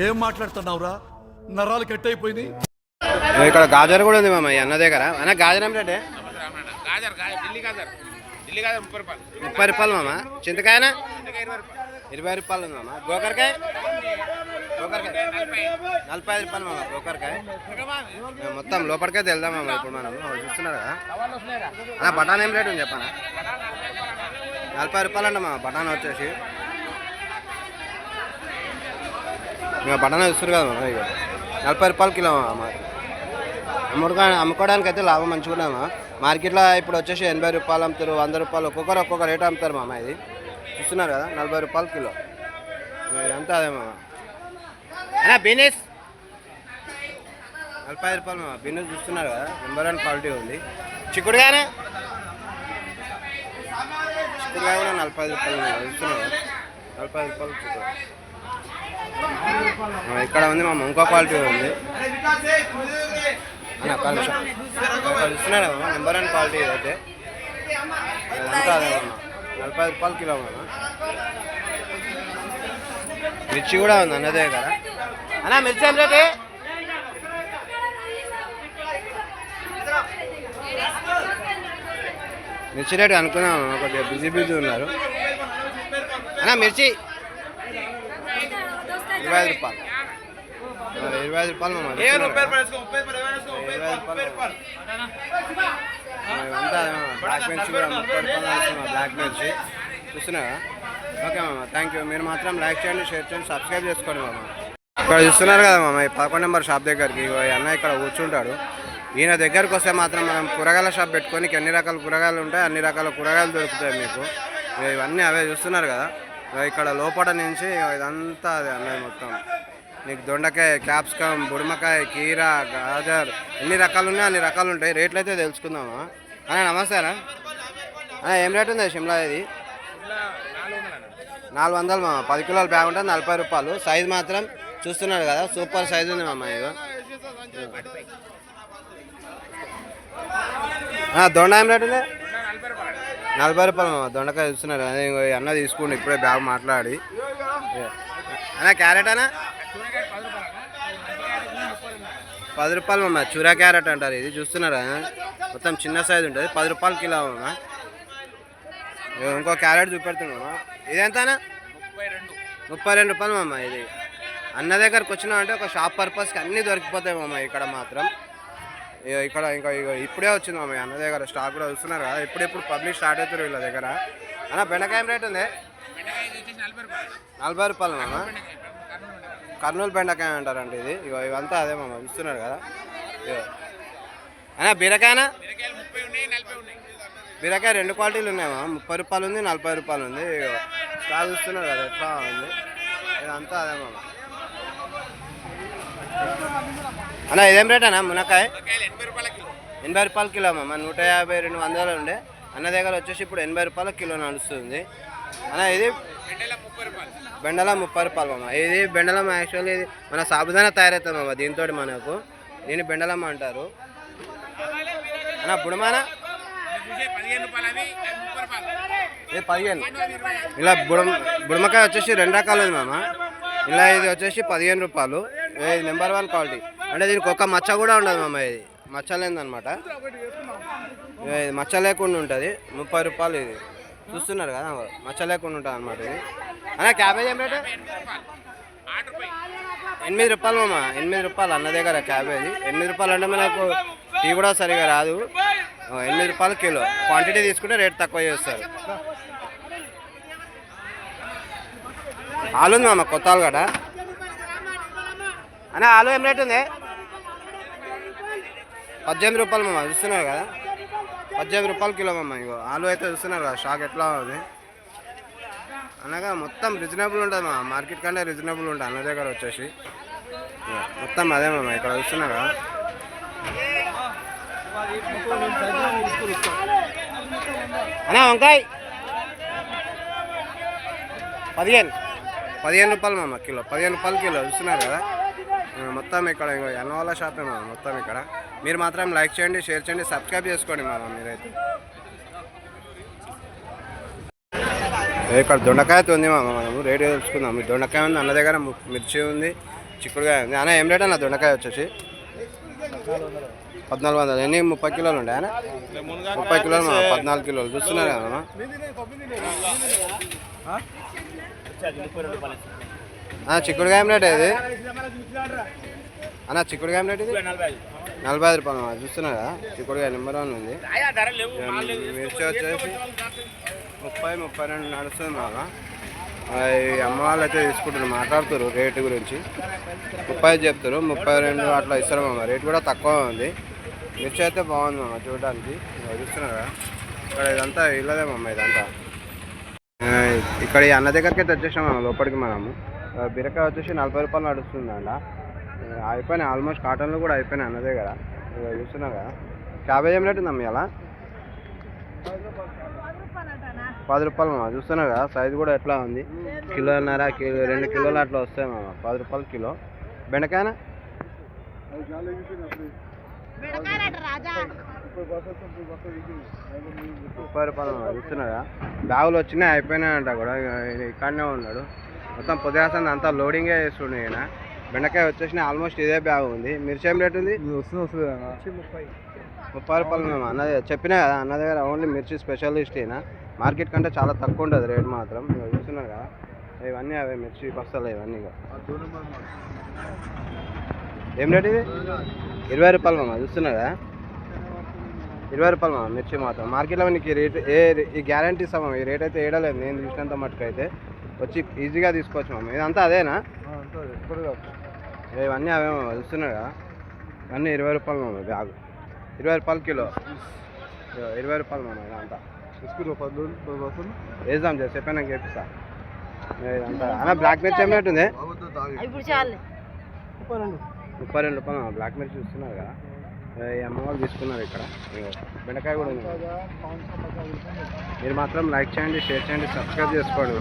ఏం మాట్లాడుతున్నావురా? నరాలు కట్ అయిపోయింది. ఇక్కడ గాజర్ కూడా ఉంది మామ అన్న దగ్గర. అన్న గాజర్ ఏం రేటే? 30 రూపాయలు మామ. చింతకాయనా 20 రూపాయలు ఉంది మామ. గోకరకాయ 45 రూపాయలు మామ. గోకరకాయ మొత్తం లోపలికైతే వెళ్దాం మామ. ఇప్పుడు మనం చూస్తున్నారు కదా అన్న. బఠాన్ ఏం రేటు ఉంది చెప్పనా? 40 రూపాయలు అంట మామ. బఠాన్ వచ్చేసి ఇంకా బఠానా చూస్తారు కదా మామ. ఇక 40 రూపాయలు కిలో మామ. అమ్ముకోవడానికి అయితే లాభం మంచిగా మామ. మార్కెట్లో ఇప్పుడు వచ్చేసి 80 రూపాయలు అమ్ముతారు, 100 రూపాయలు, ఒక్కొక్క రేటు అమ్ముతారు మామ. ఇది చూస్తున్నారు కదా 40 రూపాయలు కిలో. ఇదంతా అదే మామ. అయినా బీనెస్ 45 రూపాయలు మామ. బీనెస్ చూస్తున్నారు కదా నెంబర్ 1 క్వాలిటీ ఉంది. చిక్కుడుగానే చిక్కుడుగా కూడా 45 రూపాయలు మామ. చూస్తున్నారు కదా 45 రూపాయలు చిక్కుడు. ఇక్కడ ఉంది మామ. ఇంకో క్వాలిటీ ఉంది చూస్తున్నాడు మామ. నెంబర్ 1 క్వాలిటీ అయితే అంతా అదే మామ. 40 రూపాయలు కిలో మామ. మిర్చి కూడా ఉంది అన్నదే కదా అన్న. మిర్చి ఏం రేటు? మిర్చి రేటు అనుకున్నాం కొద్దిగా బిజీ ఉన్నారు అన్న. మిర్చి 25 రూపాయలు. 25 రూపాయలు మామ. 25 రూపాయలు. అంతా బ్లాక్ మిర్చి కూడా 30 రూపాయలు. బ్లాక్ మిర్చి చూస్తున్నారా? ఓకే మామ, థ్యాంక్ యూ. మీరు మాత్రం లైక్ చేయండి, షేర్ చేయండి, సబ్స్క్రైబ్ చేసుకోండి మామ. ఇక్కడ చూస్తున్నారు కదా మామ ఈ 11 నెంబర్ షాప్ దగ్గరికి అన్న ఇక్కడ కూర్చుంటాడు. ఈయన దగ్గరకు వస్తే మాత్రం మనం కూరగాయల షాప్ పెట్టుకొని ఎన్ని రకాల కూరగాయలు ఉంటాయి అన్ని రకాల కూరగాయలు దొరుకుతాయి మీకు. ఇవన్నీ అవే చూస్తున్నారు కదా. ఇక్కడ లోపల నుంచి ఇదంతా అదే అన్నది మొత్తం. నీకు దొండకాయ, క్యాప్సికమ్, బుడమకాయ, కీరా, గాజర్ ఎన్ని రకాలు ఉన్నాయి అన్ని రకాలు ఉంటాయి. రేట్లు అయితే తెలుసుకుందామా అన్న? నమస్తే అన్న. ఏం రేట్ ఉంది షిమ్లా? ఇది 400 మామ. 10 కిలోల బ్యాగ్ ఉంటుంది 40 రూపాయలు. సైజు మాత్రం చూస్తున్నారు కదా సూపర్ సైజు ఉంది మామ. ఇగో దొండ ఏం రేట్ ఉంది? 40 రూపాయలు మామ. దొండకాయ చూస్తున్నారు అదే అన్న తీసుకోండి ఇప్పుడే బ్యాగ్ మాట్లాడి. అన్న క్యారెట్ అన్న 10 రూపాయలు మామ. చూరా క్యారెట్ అంటారు ఇది. చూస్తున్నారా మొత్తం చిన్న సైజు ఉంటుంది. 10 రూపాయలు కిలో మామ. ఇంకో క్యారెట్ చూపెడుతున్నామా. ఇదెంతనా? 32 రూపాయలు మామ. ఇది అన్న దగ్గరకు వచ్చినామంటే ఒక షాప్ పర్పస్కి అన్నీ దొరికిపోతాయి మామ ఇక్కడ మాత్రం. ఇక్కడ ఇంకా ఇప్పుడే వచ్చింది మామ అన్న దగ్గర స్టాక్ కూడా చూస్తున్నారు కదా. ఇప్పుడెప్పుడు పబ్లిక్ స్టార్ట్ అవుతారు వీళ్ళ దగ్గర. అన్న బెండకాయ రేట్ ఉంది? 40 రూపాయలు మామ. కర్నూలు బెండకాయ అంటారండి ఇది. ఇవంతా అదే మామ చూస్తున్నారు కదా. అన్న బీరకాయనా? బీరకాయ 2 క్వాలిటీలు ఉన్నాయి మామ. 30 రూపాయలు ఉంది, 40 రూపాయలు ఉంది. స్టాక్ చూస్తున్నారు కదా ఎట్లా ఉంది. ఇదంతా అదే మామ. అన్న ఇదేం రేట్ అన్న? మునక్కాయ 80 రూపాయలు కిలో మామ. 150, 200 ఉండే అన్న దగ్గర వచ్చేసి ఇప్పుడు 80 రూపాయల కిలో నడుస్తుంది అన్న. ఇది బెండల 30 రూపాయలు మామ. ఇది బెండలం యాక్చువల్లీ ఇది మన సాబుదానా తయారవుతుంది మామ. దీంతో మనకు దీన్ని బెండలం అంటారు అన్న. బుడమానా 15. ఇలా బుడమకాయ వచ్చేసి 2 రకాలు ఉంది మామ. ఇలా ఇది వచ్చేసి 15 రూపాయలు. ఇది నెంబర్ 1 క్వాలిటీ. అంటే దీనికి ఒక మచ్చ కూడా ఉండదు మామ. ఇది మచ్చ లేదనమాట. ఇది మచ్చ లేకుండా ఉంటుంది. 30 రూపాయలు. ఇది చూస్తున్నారు కదా మచ్చ లేకుండా ఉంటుంది అనమాట. ఇది అన్న క్యాబేజ్ ఏం రేటు? 8 రూపాయలు మామ. 8 రూపాయలు అన్న దగ్గర క్యాబేజీ. 8 రూపాయలు అంటే మనకు టీ కూడా సరిగా రాదు. 8 రూపాయలు కిలో. క్వాంటిటీ తీసుకుంటే రేట్ తక్కువ చేస్తారు. ఆలు ఉంది మామ కొత్త ఆలుగడ్డ. అన్న ఆలు ఏం రేట్ ఉంది? 18 రూపాయలు మామ. చూస్తున్నారు కదా 18 రూపాయలు కిలో మామ. ఇగో ఆలు అయితే చూస్తున్నారు కదా స్టాక్ ఎట్లా ఉంది అనగా మొత్తం రీజనబుల్ ఉంటుంది మామ. మార్కెట్ కంటే రీజనబుల్ ఉంటుంది అన్న దగ్గర వచ్చేసి. మొత్తం అదే మామ ఇక్కడ చూస్తున్నారు కదా. అన్న వంకాయ 15 రూపాయలు మామ కిలో. 15 రూపాయలు కిలో చూస్తున్నారు కదా మొత్తం. ఇక్కడ అన్న వాళ్ళ షాపే మామ మొత్తం ఇక్కడ. మీరు మాత్రం లైక్ చేయండి, షేర్ చేయండి, సబ్స్క్రైబ్ చేసుకోండి మామ మీరైతే. ఇక్కడ దొండకాయ ఉంది మామ. మనము రేట్ తెలుసుకుందాం. దొండకాయ ఉంది అన్న దగ్గర. మిర్చి ఉంది, చిక్కుడుకాయ ఉంది అన్న. ఏం రేట్ అన్న దొండకాయ వచ్చేసి 1400. ఎన్ని 30 కిలోలు ఉండే అన్న? 30 కిలోలు 14 కిలోలు చూస్తున్నారు కదా అన్న. చిక్కుడుకాయ ఏం రేట్ ఇది అన్న? చిక్కుడుకాయ ఏం రేట్ ఇది? 45 రూపాయలు చూస్తున్నారు కదా. చిక్కుడుకాయ నెంబర్ 1 ఉంది. మిర్చి వచ్చేసి 30-32 నడుస్తుంది మాకు. అమ్మ వాళ్ళు అయితే తీసుకుంటారు, మాట్లాడుతారు రేటు గురించి. 30 చెప్తారు, 32 అట్లా ఇస్తారు మామ. రేటు కూడా తక్కువ ఉంది. మిర్చి అయితే బాగుంది మామ చూడడానికి. చూస్తున్నారు కదా. ఇక్కడ ఇదంతా ఇల్లదే మామ ఇదంతా. ఇక్కడ ఈ అన్న దగ్గరికి అయితే వచ్చేసాం మనం లోపలికి. మనము బీరకాయ వచ్చేసి 40 రూపాయలు నడుస్తుంది అంట. అయిపోయినాయి ఆల్మోస్ట్. కాటన్లు కూడా అయిపోయినాయి అన్న దగ్గర. చూస్తున్నారు కదా. క్యాబేజ్ ఏం రేట్ ఉందమ్మ ఇలా? 10 రూపాయలు మామ. చూస్తున్నారు కదా సైజు కూడా ఎట్లా ఉంది. కిలోన్నర 2 కిలోలు అట్లా వస్తాయి మామ. 10 రూపాయలు కిలో. బెండకాయనా? 30 రూపాయలు మామ. చూస్తున్నారా. బ్యాగులు వచ్చినాయి అయిపోయినాయంట కూడా. ఇక్కడనే ఉన్నాడు మొత్తం. పొద్దుగాసం అంతా లోడింగే చేస్తుండే ఈయన. బెండకాయ వచ్చేసిన ఆల్మోస్ట్ ఇదే బ్యాగ్ ఉంది. మిర్చి ఏం రేట్ ఉంది? 30 రూపాయలు మేము అన్నది చెప్పినా కదా. అన్న దగ్గర ఓన్లీ మిర్చి స్పెషలిస్ట్ అయినా. మార్కెట్ కంటే చాలా తక్కువ ఉంటుంది రేట్ మాత్రం. చూస్తున్నారు కదా. ఇవన్నీ అవే మిర్చి బస్తాలు ఇవన్నీ. ఏం రేట్ ఇది? 20 రూపాయలు మామ. చూస్తున్నారు కదా. 20 రూపాయలు మామ మిర్చి మాత్రం. మార్కెట్లో నీకు రేట్ ఈ గ్యారంటీ ఇస్తాం. ఈ రేట్ అయితే వేయడలేదు నేను చూసినంత మటుకు. అయితే వచ్చి ఈజీగా తీసుకోవచ్చు మామ. ఇదంతా అదేనా? ఇవన్నీ అవే మామ. చూస్తున్నారు కదా. ఇవన్నీ 20 రూపాయలు మామ బ్యాగు. 20 రూపాయలు కిలో. 20 రూపాయలు మామ ఇదంతా. వేద్దాం చెప్పాను నాకు చెప్పిస్తా ఇదంతా. అన్న బ్లాక్ మిర్చి ఏం రేట్ ఉంది? 32 రూపాయలు మామ బ్లాక్ మిర్చి. చూస్తున్నారు కదా. ఈ అమ్మ వాళ్ళు తీసుకున్నారు ఇక్కడ. బెండకాయ కూడా ఉంది. మీరు మాత్రం లైక్ చేయండి, షేర్ చేయండి, సబ్స్క్రైబ్ చేసుకోండి.